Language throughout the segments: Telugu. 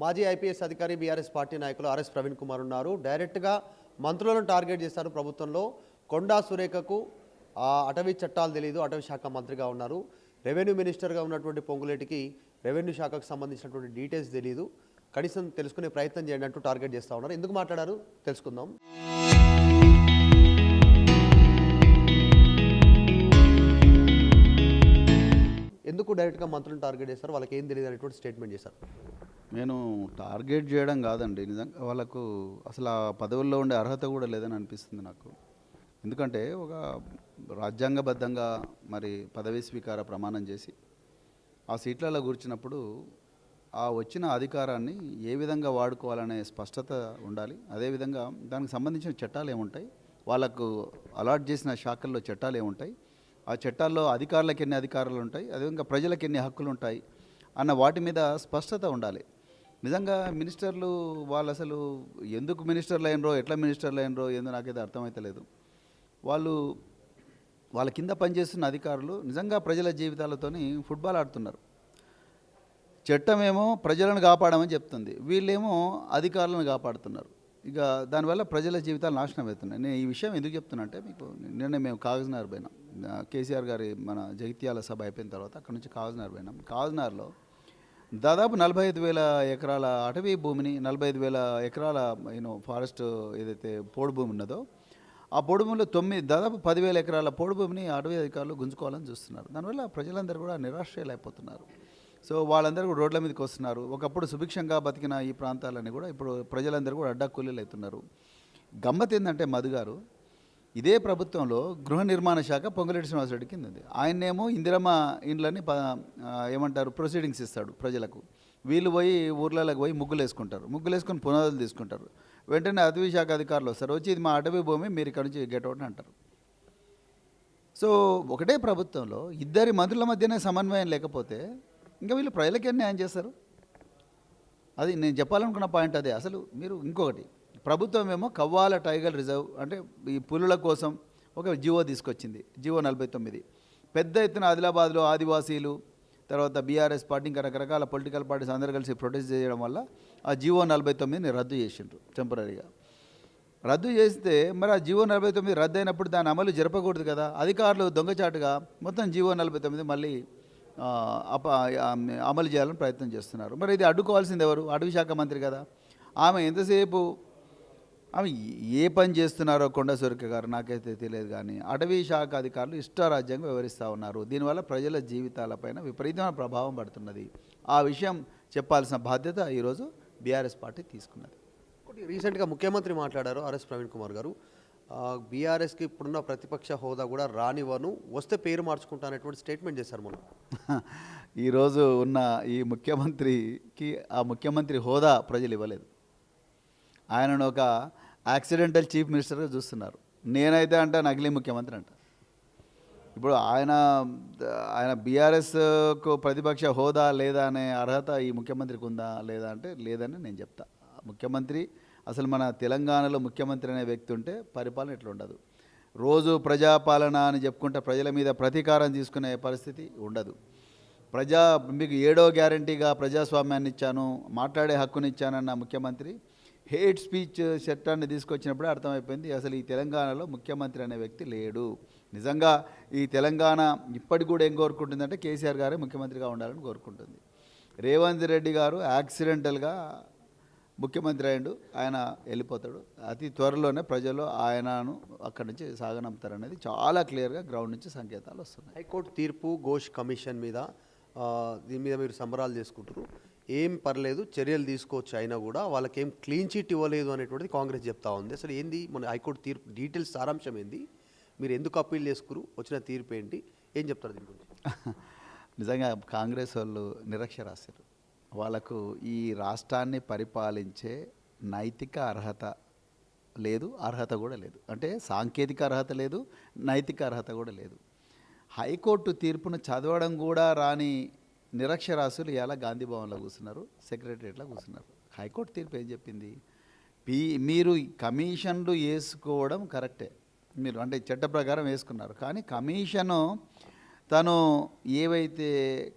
మాజీ ఐపీఎస్ అధికారి బీఆర్ఎస్ పార్టీ నాయకులు ఆర్ఎస్ ప్రవీణ్ కుమార్ ఉన్నారు. డైరెక్ట్గా మంత్రులను టార్గెట్ చేశారు. ప్రభుత్వంలో కొండా సురేఖకు అటవీ చట్టాలు తెలియదు, అటవీ శాఖ మంత్రిగా ఉన్నారు. రెవెన్యూ మినిస్టర్గా ఉన్నటువంటి పొంగులేటికి రెవెన్యూ శాఖకు సంబంధించినటువంటి డీటెయిల్స్ తెలియదు, కనీసం తెలుసుకునే ప్రయత్నం చేయండి అంటూ టార్గెట్ చేస్తూ ఉన్నారు. ఎందుకు మాట్లాడారు తెలుసుకుందాం. ఎందుకు డైరెక్ట్గా మంత్రులను టార్గెట్ చేస్తారు, వాళ్ళకి ఏం తెలియదు అనేటువంటి స్టేట్మెంట్ చేశారు. నేను టార్గెట్ చేయడం కాదండి, నిజంగా వాళ్ళకు అసలు ఆ పదవుల్లో ఉండే అర్హత కూడా లేదని అనిపిస్తుంది నాకు. ఎందుకంటే ఒక రాజ్యాంగబద్ధంగా మరి పదవీ స్వీకార ప్రమాణం చేసి ఆ సీట్లలో కూర్చున్నప్పుడు ఆ వచ్చిన అధికారాన్ని ఏ విధంగా వాడుకోవాలనే స్పష్టత ఉండాలి. అదేవిధంగా దానికి సంబంధించిన చట్టాలు ఏముంటాయి, వాళ్ళకు అలాట్ చేసిన శాఖల్లో చట్టాలు ఏముంటాయి, ఆ చట్టాల్లో అధికారులకు ఎన్ని అధికారాలు ఉంటాయి, అదేవిధంగా ప్రజలకు ఎన్ని హక్కులు ఉంటాయి అన్న వాటి మీద స్పష్టత ఉండాలి. నిజంగా మినిస్టర్లు వాళ్ళు అసలు ఎందుకు మినిస్టర్లు అయినరో, ఎట్లా మినిస్టర్లు అయినరో ఏందో నాకైతే అర్థమైతలేదు. వాళ్ళ కింద పనిచేస్తున్న అధికారులు నిజంగా ప్రజల జీవితాలతోని ఫుట్బాల్ ఆడుతున్నారు. చట్టమేమో ప్రజలను కాపాడమని చెప్తుంది, వీళ్ళేమో అధికారులను కాపాడుతున్నారు. ఇక దానివల్ల ప్రజల జీవితాలు నాశనం అవుతున్నాయి. నేను ఈ విషయం ఎందుకు చెప్తున్నా అంటే, మీకు నిన్న మేము కాగజ్నగర్ పోయినాం. కేసీఆర్ గారి మన జగిత్యాల సభ అయిపోయిన తర్వాత అక్కడ నుంచి కాగజ్నగర్ పోయినాం. కాగజ్నగర్లో దాదాపు 45,000 ఎకరాల అటవీ భూమిని, 45,000 ఎకరాల ఫారెస్ట్ ఏదైతే పోడు భూమి ఉన్నదో ఆ పోడు భూమిలో దాదాపు 10,000 ఎకరాల పోడు భూమిని అటవీ అధికారులు గుంజుకోవాలని చూస్తున్నారు. దానివల్ల ప్రజలందరూ కూడా నిరాశ్రయులైపోతున్నారు. సో వాళ్ళందరూ కూడా రోడ్ల మీదకి వస్తున్నారు. ఒకప్పుడు సుభిక్షంగా బతికిన ఈ ప్రాంతాలన్నీ కూడా ఇప్పుడు ప్రజలందరూ కూడా అడ్డాకూలీలు అవుతున్నారు. గమ్మత్ ఏంటంటే, మధు గారు ఇదే ప్రభుత్వంలో గృహ నిర్మాణ శాఖ పొంగులేటి శ్రీనివాసరెడ్డి కింద ఉంది. ఆయన్నేమో ఇందిరమ్మ ఇండ్లని ఏమంటారు ప్రొసీడింగ్స్ ఇస్తాడు ప్రజలకు. వీళ్ళు పోయి ఊర్లలోకి పోయి ముగ్గులు వేసుకొని పునాదులు తీసుకుంటారు. వెంటనే అటవీ శాఖ అధికారులు వస్తారు, వచ్చి ఇది మా అటవీ భూమి, మీరు ఇక్కడ నుంచి గెట్ అవుట్ అంటారు. సో ఒకటే ప్రభుత్వంలో ఇద్దరి మంత్రుల మధ్యనే సమన్వయం లేకపోతే ఇంకా వీళ్ళు ప్రజలకి న్యాయం చేస్తారు. అది నేను చెప్పాలనుకున్న పాయింట్ అదే. అసలు మీరు ఇంకొకటి, ప్రభుత్వం ఏమో కవ్వాల టైగర్ రిజర్వ్ అంటే ఈ పులుల కోసం ఒక జివో తీసుకొచ్చింది, జివో 49. పెద్ద ఎత్తున ఆదిలాబాద్లో ఆదివాసీలు, తర్వాత బీఆర్ఎస్ పార్టీ, ఇంకా రకరకాల పొలిటికల్ పార్టీస్ అందరూ కలిసి ప్రొటెస్ట్ చేయడం వల్ల ఆ జివో 49ని రద్దు చేసిండ్రు టెంపరీగా. రద్దు చేస్తే మరి ఆ జివో 49 రద్దు అయినప్పుడు దాని అమలు జరపకూడదు కదా. అధికారులు దొంగచాటుగా మొత్తం జివో 49 మళ్ళీ అమలు చేయాలని ప్రయత్నం చేస్తున్నారు. మరి ఇది అడ్డుకోవాల్సింది ఎవరు? అటవీ శాఖ మంత్రి కదా. ఆమె ఎంతసేపు ఆమె ఏ పని చేస్తున్నారో కొండా సురేఖ గారు నాకైతే తెలియదు. కానీ అటవీ శాఖ అధికారులు ఇష్టారాజ్యంగా వ్యవహరిస్తూ ఉన్నారు. దీనివల్ల ప్రజల జీవితాలపైన విపరీతమైన ప్రభావం పడుతున్నది. ఆ విషయం చెప్పాల్సిన బాధ్యత ఈరోజు బీఆర్ఎస్ పార్టీ తీసుకున్నది. రీసెంట్గా ముఖ్యమంత్రి మాట్లాడారు ఆర్ఎస్ ప్రవీణ్ కుమార్ గారు, బీఆర్ఎస్కి ఇప్పుడున్న ప్రతిపక్ష హోదా కూడా రానివ్వను, వస్తే పేరు మార్చుకుంటా అనేటువంటి స్టేట్మెంట్ చేశారు. మనం ఈరోజు ఉన్న ఈ ముఖ్యమంత్రికి ఆ ముఖ్యమంత్రి హోదా ప్రజలు ఇవ్వలేదు. ఆయనను ఒక యాక్సిడెంటల్ చీఫ్ మినిస్టర్గా చూస్తున్నారు. నేనైతే అంటే నకిలీ ముఖ్యమంత్రి అంట. ఇప్పుడు ఆయన బీఆర్ఎస్కు ప్రతిపక్ష హోదా లేదా అనే అర్హత ఈ ముఖ్యమంత్రికి ఉందా లేదా అంటే లేదని నేను చెప్తా. ముఖ్యమంత్రి అసలు మన తెలంగాణలో ముఖ్యమంత్రి అనే వ్యక్తి ఉంటే పరిపాలన ఎట్లా ఉండదు. రోజు ప్రజాపాలన అని చెప్పుకుంటే ప్రజల మీద ప్రతీకారం తీసుకునే పరిస్థితి ఉండదు. మీకు 7వ గ్యారంటీగా ప్రజాస్వామ్యాన్ని ఇచ్చాను, మాట్లాడే హక్కునిచ్చానన్న ముఖ్యమంత్రి హేట్ స్పీచ్ చట్టాన్ని తీసుకొచ్చినప్పుడే అర్థమైపోయింది అసలు ఈ తెలంగాణలో ముఖ్యమంత్రి అనే వ్యక్తి లేడు. నిజంగా ఈ తెలంగాణ ఇప్పటికి కూడా ఏం కోరుకుంటుందంటే కేసీఆర్ గారే ముఖ్యమంత్రిగా ఉండాలని కోరుకుంటుంది. రేవంత్ రెడ్డి గారు యాక్సిడెంటల్గా ముఖ్యమంత్రి అయ్యిండు, ఆయన వెళ్ళిపోతాడు. అతి త్వరలోనే ప్రజలు ఆయనను అక్కడి నుంచి సాగనంపుతారనేది చాలా క్లియర్గా గ్రౌండ్ నుంచి సంకేతాలు వస్తున్నాయి. హైకోర్టు తీర్పు ఘోష్ కమిషన్ మీద, దీని మీద మీరు సంబరాలు చేసుకుంటారు, ఏం పర్లేదు చర్యలు తీసుకోవచ్చు, అయినా కూడా వాళ్ళకేం క్లీన్ చిట్ ఇవ్వలేదు అనేటువంటిది కాంగ్రెస్ చెప్తా ఉంది. అసలు ఏంది మన హైకోర్టు తీర్పు డీటెయిల్స్, సారాంశం ఏంది, మీరు ఎందుకు అప్పీల్ చేసుకురు, వచ్చిన తీర్పు ఏంటి, ఏం చెప్తారు దీని గురించి? నిజంగా కాంగ్రెస్ వాళ్ళు నిరక్షరాస్యులు. వాళ్ళకు ఈ రాష్ట్రాన్ని పరిపాలించే నైతిక అర్హత లేదు, అర్హత కూడా లేదు. అంటే సాంకేతిక అర్హత లేదు, నైతిక అర్హత కూడా లేదు. హైకోర్టు తీర్పును చదవడం కూడా రాని నిరక్షరాస్యులు ఇలా గాంధీ భవన్లో కూర్చున్నారు, సెక్రటరియట్లో కూర్చున్నారు. హైకోర్టు తీర్పు ఏం చెప్పింది? మీరు కమిషన్లు వేసుకోవడం కరెక్టే, మీరు అంటే చట్ట ప్రకారం వేసుకున్నారు. కానీ కమిషను తను ఏవైతే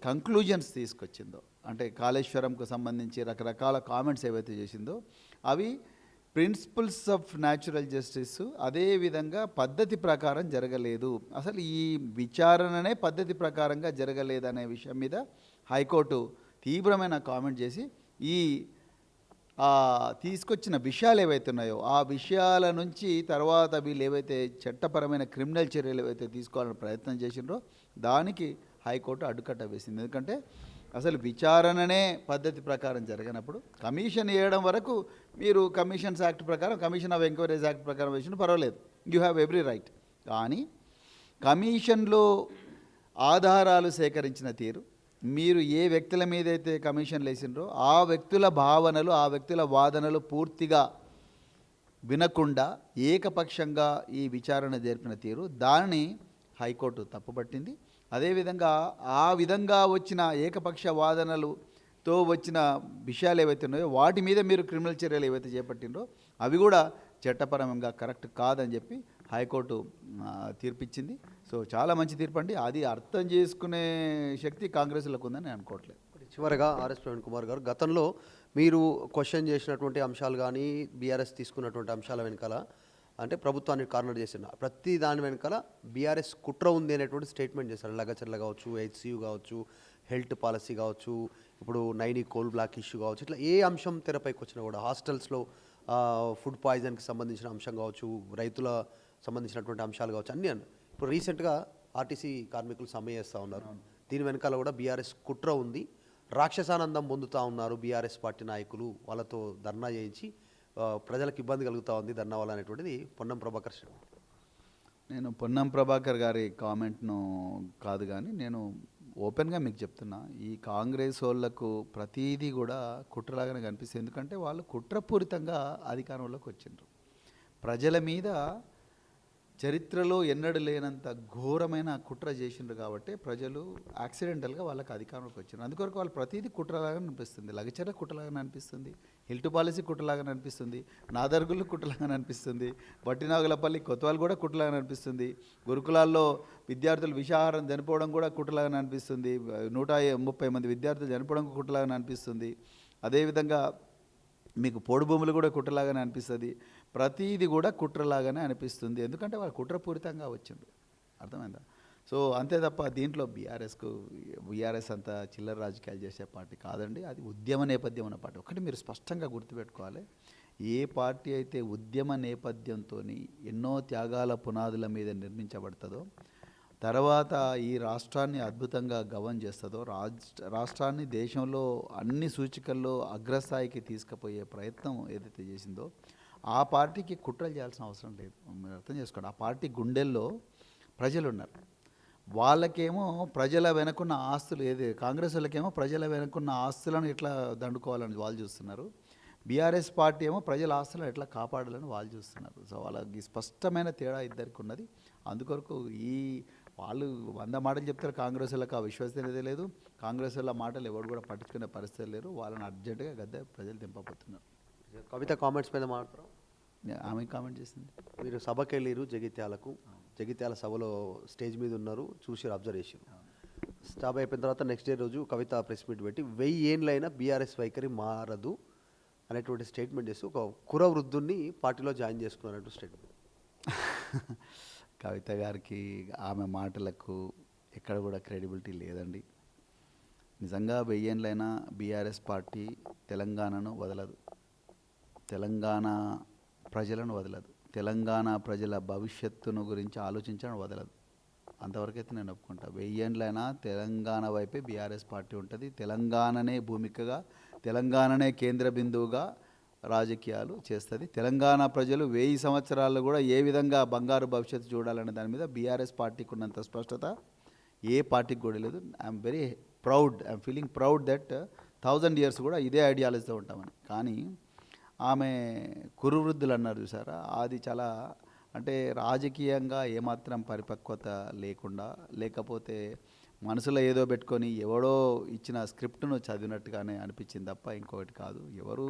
కంక్లూజన్స్ తీసుకొచ్చిందో అంటే కాళేశ్వరంకు సంబంధించి రకరకాల కామెంట్స్ ఏవైతే చేసిందో అవి ప్రిన్సిపల్స్ ఆఫ్ న్యాచురల్ జస్టిస్ అదేవిధంగా పద్ధతి ప్రకారం జరగలేదు, అసలు ఈ విచారణనే పద్ధతి ప్రకారంగా జరగలేదనే విషయం మీద హైకోర్టు తీవ్రమైన కామెంట్ చేసి ఈ తీసుకొచ్చిన విషయాలు ఏవైతే ఉన్నాయో ఆ విషయాల నుంచి తర్వాత వీళ్ళు ఏవైతే చట్టపరమైన క్రిమినల్ చర్యలు ఏవైతే తీసుకోవాలని ప్రయత్నం చేసిండ్రో దానికి హైకోర్టు అడ్డుకట్ట వేసింది. ఎందుకంటే అసలు విచారణనే పద్ధతి ప్రకారం జరగనప్పుడు కమిషన్ వేయడం వరకు మీరు కమిషన్స్ యాక్ట్ ప్రకారం, కమిషన్ ఆఫ్ ఎంక్వైరీస్ యాక్ట్ ప్రకారం వేసిన పర్వాలేదు, యూ హ్యావ్ ఎవ్రీ రైట్. కానీ కమిషన్లో ఆధారాలు సేకరించిన తీరు, మీరు ఏ వ్యక్తుల మీద అయితే కమిషన్లు వేసిండ్రో ఆ వ్యక్తుల భావనలు, ఆ వ్యక్తుల వాదనలు పూర్తిగా వినకుండా ఏకపక్షంగా ఈ విచారణ జరిపిన తీరు, దానిని హైకోర్టు తప్పుపట్టింది. అదేవిధంగా ఆ విధంగా వచ్చిన ఏకపక్ష వాదనలతో వచ్చిన విషయాలు ఏవైతే ఉన్నాయో వాటి మీద మీరు క్రిమినల్ చర్యలు ఏవైతే చేపట్టిండ్రో అవి కూడా చట్టపరంగా కరెక్ట్ కాదని చెప్పి హైకోర్టు తీర్పిచ్చింది. సో చాలా మంచి తీర్పు అండి. అది అర్థం చేసుకునే శక్తి కాంగ్రెస్లకు ఉందని నేను అనుకోవట్లేదు. చివరగా ఆర్ఎస్ ప్రవీణ్ కుమార్ గారు, గతంలో మీరు క్వశ్చన్ చేసినటువంటి అంశాలు కానీ బీఆర్ఎస్ తీసుకున్నటువంటి అంశాల వెనకాల అంటే ప్రభుత్వాన్ని కార్నర్ చేసిన ప్రతి దాని వెనకాల బీఆర్ఎస్ కుట్ర ఉంది అనేటువంటి స్టేట్మెంట్ చేశారు. లగచర్ల కావచ్చు, హెచ్సియు కావచ్చు, హెల్త్ పాలసీ కావచ్చు, ఇప్పుడు నైని కోల్ బ్లాక్ ఇష్యూ కావచ్చు, ఇట్లా ఏ అంశం తెరపైకి వచ్చినా కూడా హాస్టల్స్లో ఫుడ్ పాయిజన్కి సంబంధించిన అంశం కావచ్చు, రైతుల సంబంధించినటువంటి అంశాలు కావచ్చు, అన్నీ ఇప్పుడు రీసెంట్గా ఆర్టీసీ కార్మికులు సమ్మె చేస్తూ ఉన్నారు. దీని వెనకాల కూడా బీఆర్ఎస్ కుట్ర ఉంది, రాక్షసానందం పొందుతూ ఉన్నారు బీఆర్ఎస్ పార్టీ నాయకులు, వాళ్ళతో ధర్నా చేయించి ప్రజలకు ఇబ్బంది కలుగుతూ ఉంది ధర్నా వల్ల అనేటువంటిది పొన్నం ప్రభాకర్. నేను పొన్నం ప్రభాకర్ గారి కామెంట్ను కాదు కానీ నేను ఓపెన్గా మీకు చెప్తున్నా, ఈ కాంగ్రెస్ వాళ్ళకు ప్రతీదీ కూడా కుట్రలాగానే కనిపిస్తుంది. ఎందుకంటే వాళ్ళు కుట్రపూరితంగా అధికారంలోకి వచ్చిండ్రు. ప్రజల మీద చరిత్రలో ఎన్నడూ లేనంత ఘోరమైన కుట్ర చేసిండ్రు కాబట్టి ప్రజలు యాక్సిడెంటల్గా వాళ్ళకి అధికారంలోకి వచ్చిండ్రు. అందుకొరకు వాళ్ళు ప్రతిదీ కుట్రలాగా అనిపిస్తుంది. లగచర్ల కుట్రలాగా అనిపిస్తుంది, హిల్ట్ పాలసీ కుట్రలాగా అనిపిస్తుంది, నాదర్గులు కుట్రలాగా అనిపిస్తుంది, వట్టినాగులపల్లి కొత్తవాళ్ళు కూడా కుట్రలాగా అనిపిస్తుంది, గురుకులాల్లో విద్యార్థులు విషాహారం చనిపోవడం కూడా కుట్రలాగా అనిపిస్తుంది, 130 మంది విద్యార్థులు చనిపోవడం కుట్రలాగా అనిపిస్తుంది. అదేవిధంగా మీకు పోడు భూములు కూడా కుట్రలాగానే అనిపిస్తుంది. ప్రతీది కూడా కుట్రలాగానే అనిపిస్తుంది. ఎందుకంటే వాళ్ళు కుట్రపూరితంగా వచ్చిండ్రు. అర్థమైందా? సో అంతే తప్ప దీంట్లో బీఆర్ఎస్ అంత చిల్లర రాజకీయాలు చేసే పార్టీ కాదండి. అది ఉద్యమ నేపథ్యం ఉన్న పార్టీ. ఒకటి మీరు స్పష్టంగా గుర్తుపెట్టుకోవాలి, ఏ పార్టీ అయితే ఉద్యమ నేపథ్యంతో ఎన్నో త్యాగాల పునాదుల మీద నిర్మించబడుతుందో, తర్వాత ఈ రాష్ట్రాన్ని అద్భుతంగా గవర్న్ చేస్తుందో, రాష్ట్రాన్ని దేశంలో అన్ని సూచికల్లో అగ్రస్థాయికి తీసుకుపోయే ప్రయత్నం ఏదైతే చేసిందో ఆ పార్టీకి కుట్రలు చేయాల్సిన అవసరం లేదు. మీరు అర్థం చేసుకోండి. ఆ పార్టీ గుండెల్లో ప్రజలు ఉన్నారు. వాళ్ళకేమో ప్రజల వెనుకున్న ఆస్తులు కాంగ్రెస్ వాళ్ళకేమో ప్రజల వెనుకున్న ఆస్తులను ఎట్లా దండుకోవాలని వాళ్ళు చూస్తున్నారు. బీఆర్ఎస్ పార్టీ ఏమో ప్రజల ఆస్తులను ఎట్లా కాపాడాలని వాళ్ళు చూస్తున్నారు. సో వాళ్ళకి స్పష్టమైన తేడా ఇద్దరికి ఉన్నది. అందుకొరకు వాళ్ళు 100 మాటలు చెప్తారు, కాంగ్రెస్ వాళ్ళకి ఆ విశ్వసనీయత లేదు. కాంగ్రెస్ వాళ్ళ మాటలు ఎవరు కూడా పట్టించుకునే పరిస్థితి లేరు. వాళ్ళని అర్జెంటుగా గద్దె ప్రజలు దింపబోతున్నారు. కవిత కామెంట్స్ మీద మాట్లాడతారు. ఆమె కామెంట్ చేసింది, మీరు సభకి వెళ్ళారు జగిత్యాల సభలో స్టేజ్ మీద ఉన్నారు, చూసి అబ్జర్వ్ చేశారు. స్టాప్ అయిపోయిన తర్వాత నెక్స్ట్ డే రోజు కవిత ప్రెస్ మీట్ పెట్టి 1000 ఏళ్ళైనా బీఆర్ఎస్ వైఖరి మారదు అనేటువంటి స్టేట్మెంట్ చేసి ఒక కుర వృద్ధుని పార్టీలో జాయిన్ చేసుకున్నట్టు స్టేట్మెంట్. కవిత గారికి ఆమె మాటలకు ఎక్కడ కూడా క్రెడిబిలిటీ లేదండి. నిజంగా 1000 ఏళ్ళైనా బీఆర్ఎస్ పార్టీ తెలంగాణను వదలదు, తెలంగాణ ప్రజలను వదలదు, తెలంగాణ ప్రజల భవిష్యత్తును గురించి ఆలోచించడం వదలదు. అంతవరకైతే నేను ఒప్పుకుంటా. 1000 ఏళ్ళైనా తెలంగాణ వైపే బీఆర్ఎస్ పార్టీ ఉంటుంది. తెలంగాణనే భూమికగా, తెలంగాణనే కేంద్ర బిందువుగా రాజకీయాలు చేస్తుంది. తెలంగాణ ప్రజలు 1000 సంవత్సరాల్లో కూడా ఏ విధంగా బంగారు భవిష్యత్తు చూడాలనే దాని మీద బీఆర్ఎస్ పార్టీకి ఉన్నంత స్పష్టత ఏ పార్టీకి కూడా లేదు. I'm very proud, I'm feeling proud that 1000 years కూడా ఇదే ఐడియాలజీతో ఉంటామని. కానీ ఆమె కురువృద్ధులు అన్నారు చూసారా, అది చాలా అంటే రాజకీయంగా ఏమాత్రం పరిపక్వత లేకుండా, లేకపోతే మనసులో ఏదో పెట్టుకొని ఎవడో ఇచ్చిన స్క్రిప్ట్ను చదివినట్టుగానే అనిపించింది తప్ప ఇంకొకటి కాదు. ఎవరు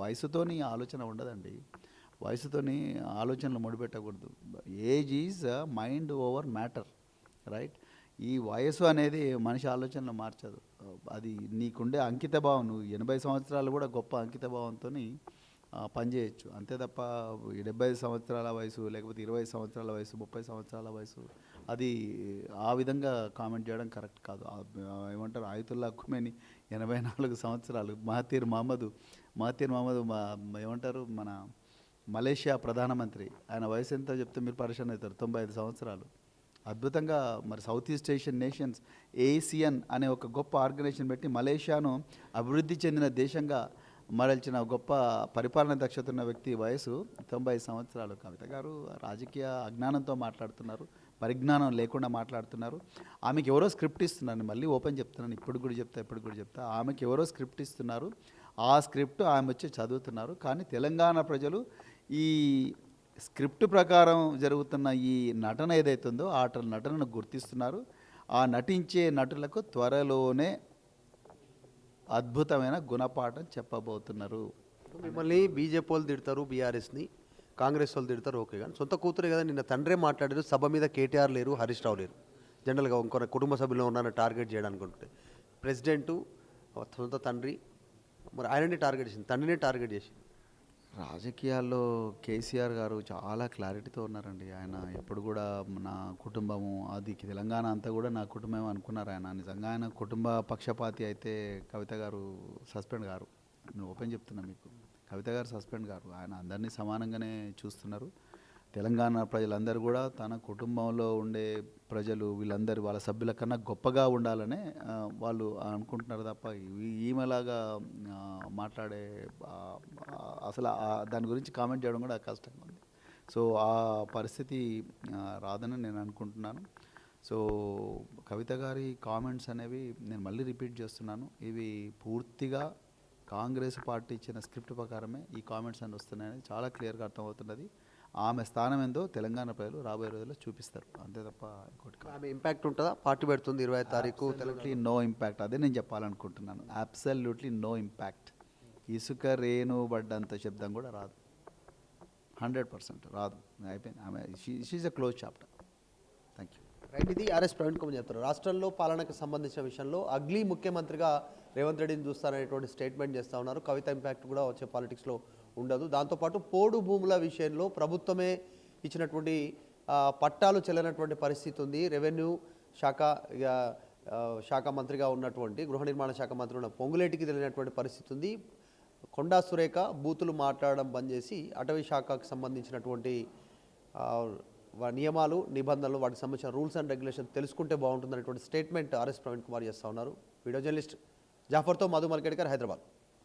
వయసుతోని ఆలోచన ఉండదండి, వయసుతోని ఆలోచనలు ముడిపెట్టకూడదు. Age is mind over matter, right? ఈ వయసు అనేది మనిషి ఆలోచనలు మార్చదు. అది నీకుండే అంకిత భావం, నువ్వు 80 సంవత్సరాలు కూడా గొప్ప అంకిత భావంతో పనిచేయచ్చు. అంతే తప్ప 75 సంవత్సరాల వయసు, లేకపోతే 20 సంవత్సరాల వయసు, 30 సంవత్సరాల వయసు, అది ఆ విధంగా కామెంట్ చేయడం కరెక్ట్ కాదు. ఏమంటారు, ఆయుతుల్లా ఖుమేని 84 సంవత్సరాలు, మహతీర్ మహమ్మద్ ఏమంటారు మన మలేషియా ప్రధానమంత్రి, ఆయన వయసు ఎంత చెప్తే మీరు పరిశీలన అవుతారు, 95 సంవత్సరాలు. అద్భుతంగా మరి south east Asian nations Asian అనే ఒక గొప్ప ఆర్గనైజేషన్ పెట్టి మలేషియాను అభివృద్ధి చెందిన దేశంగా మరల్చిన గొప్ప పరిపాలన దక్షత ఉన్న వ్యక్తి వయసు 95 సంవత్సరాలు. కవిత గారు రాజకీయ అజ్ఞానంతో మాట్లాడుతున్నారు, పరిజ్ఞానం లేకుండా మాట్లాడుతున్నారు. ఆమెకి ఎవరో స్క్రిప్ట్ ఇస్తున్నారు, మళ్ళీ ఓపెన్ చెప్తున్నాను, ఇప్పుడు కూడా చెప్తా, ఆమెకి ఎవరో స్క్రిప్ట్ ఇస్తున్నారు. ఆ స్క్రిప్ట్ ఆమె వచ్చి చదువుతున్నారు. కానీ తెలంగాణ ప్రజలు ఈ స్క్రిప్ట్ ప్రకారం జరుగుతున్న ఈ నటన ఏదైతుందో ఆ నటనను గుర్తిస్తున్నారు. ఆ నటించే నటులకు త్వరలోనే అద్భుతమైన గుణపాఠం చెప్పబోతున్నారు. మిమ్మల్ని బీజేపీ వాళ్ళు తిడతారు, బీఆర్ఎస్ని, కాంగ్రెస్ వాళ్ళు తిడతారు, ఓకే. కానీ సొంత కూతురే కదా, నిన్న తండ్రే మాట్లాడారు, సభ మీద కేటీఆర్ లేరు, హరీష్ రావు లేరు. జనరల్గా ఇంకొక కుటుంబ సభ్యులు ఉన్నారని టార్గెట్ చేయడానికి ఉంటుంటే ప్రెసిడెంటు సొంత తండ్రి, మరి ఆయననే టార్గెట్ చేసింది, తండ్రినే టార్గెట్ చేసింది. రాజకీయాల్లో కేసీఆర్ గారు చాలా క్లారిటీతో ఉన్నారండి. ఆయన ఎప్పుడు కూడా నా కుటుంబము, అది తెలంగాణ అంతా కూడా నా కుటుంబం అనుకున్నారు. ఆయన నిజంగా ఆయన కుటుంబ పక్షపాతి అయితే కవిత గారు సస్పెండ్ గారు. నేను ఓపెన్ చెప్తున్నా మీకు, కవిత గారు సస్పెండ్ గారు. ఆయన అందరినీ సమానంగానే చూస్తున్నారు. తెలంగాణ ప్రజలందరూ కూడా తన కుటుంబంలో ఉండే ప్రజలు వీళ్ళందరూ వాళ్ళ సభ్యుల కన్నా గొప్పగా ఉండాలనే వాళ్ళు అనుకుంటున్నారు తప్ప ఈమెలాగా మాట్లాడే అసలు దాని గురించి కామెంట్ చేయడం కూడా కష్టంగా ఉంది. సో ఆ పరిస్థితి రాదని నేను అనుకుంటున్నాను. సో కవిత గారి కామెంట్స్ అనేవి నేను మళ్ళీ రిపీట్ చేస్తున్నాను, ఇవి పూర్తిగా కాంగ్రెస్ పార్టీ ఇచ్చిన స్క్రిప్ట్ ప్రకారమే ఈ కామెంట్స్ అన్ని వస్తున్నాయని చాలా క్లియర్గా అర్థమవుతున్నది. ఆమె స్థానం ఏందో తెలంగాణ ప్రజలు రాబోయే రోజుల్లో చూపిస్తారు, అంతే తప్ప ఇంకోటి. ఆమె ఇంపాక్ట్ ఉంటుందా? పార్టీ పెడుతుంది 20వ తారీఖు. అబ్సల్యూట్లీ నో ఇంపాక్ట్, అదే నేను చెప్పాలనుకుంటున్నాను. Absolutely no impact. ఇసుక రేణు పడ్డంత శబ్దం కూడా రాదు, 100% రాదు. అయిపోయింది, ఆమె she's a close chapter. Thank you. Right, ఇది ఆర్ఎస్ ప్రవీణ్ కుమార్ చెప్తారు. రాష్ట్రంలో పాలనకు సంబంధించిన విషయంలో అగ్లీ ముఖ్యమంత్రిగా రేవంత్ రెడ్డిని చూస్తారనేటువంటి స్టేట్మెంట్ చేస్తూ ఉన్నారు. కవిత ఇంపాక్ట్ కూడా వచ్చే పాలిటిక్స్లో ఉండదు. దాంతోపాటు పోడు భూముల విషయంలో ప్రభుత్వమే ఇచ్చినటువంటి పట్టాలు చెల్లనటువంటి పరిస్థితి ఉంది. రెవెన్యూ శాఖ మంత్రిగా ఉన్నటువంటి, గృహ నిర్మాణ శాఖ మంత్రి ఉన్న పొంగులేటికి తెలియనటువంటి పరిస్థితి ఉంది. కొండా సురేఖ బూతులు మాట్లాడడం బంద్ చేసి అటవీ శాఖకు సంబంధించినటువంటి నియమాలు, నిబంధనలు, వాటికి సంబంధించిన రూల్స్ అండ్ రెగ్యులేషన్ తెలుసుకుంటే బాగుంటుందనేటువంటి స్టేట్మెంట్ ఆర్ఎస్ ప్రవీణ్ కుమార్ చేస్తూ ఉన్నారు. వీడియో జర్నలిస్ట్ జాఫర్తో మధు మల్కేడ్కర్, హైదరాబాద్.